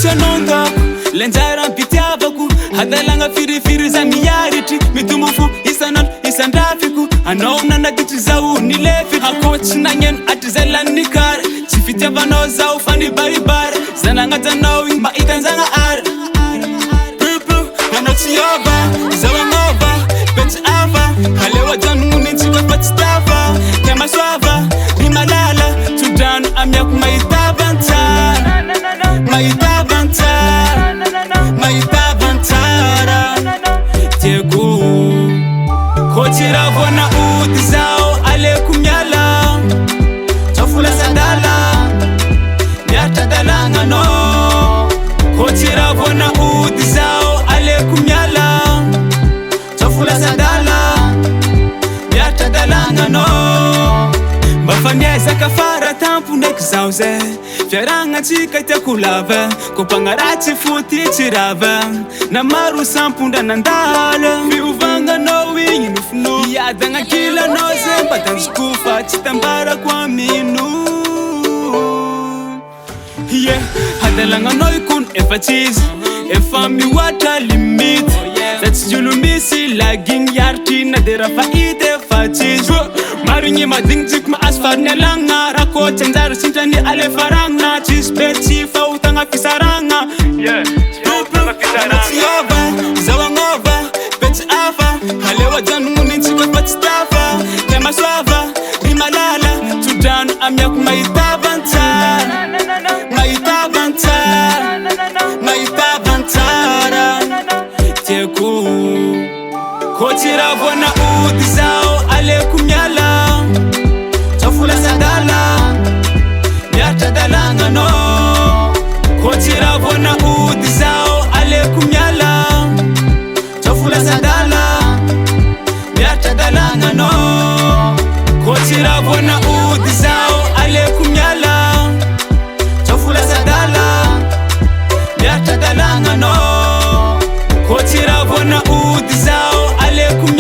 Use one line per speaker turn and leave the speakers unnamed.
Chanonga lenjara pitiavaku hadalanga firi za miyariti mitumufu isandafiku anaona na kitizau nilefi hakochi nanyen atizelandikar chifitiavano za ufani baribar zananga tanawi maitanzanga ar Hanochiova zawangova pech ava halewa januni chika patstafa kema swava rimalala tudan amyak maitavantar maitavantara Tegu Kochira vona udizao alekumyala Chofula sandala Nyata dalanga no Kochira vona udizao alekumyala Chofula sandala Nyata dalanga no Bafanyesa kafara tampu nekzauze Fieranga chika ite kulave Kupangarachi futi chirave Na maru sampunda nandale Fiuvanga no wingi nufnu Yadanga kila noze Batan skufa chitambara kwa minu Yeah, hadalanga no ikun efa cheese Efa mi wata limit That's julumisi lagging yarti na dera faide fa cheese Maringi mading jik ma asfar nelanga Rako chanzaru sintani ale faranga Cheese peti fa utanga fisaranga
Yeah, utanga fisaranga
Zawangova, peti ava Halewa januni nchika patstafa Kema swava, rimalala Tudan amyak maitavantara Maitavantara Tegu Kochira vona udizao alekumyala Chofula sandala Nyata dalanga no Kochira vona udizao alekumyala Chofula sandala Nyata dalanga no Kochira vona udizao alekumyala Chofula sandala Nyata dalanga no Kochira vona udizao alekumyala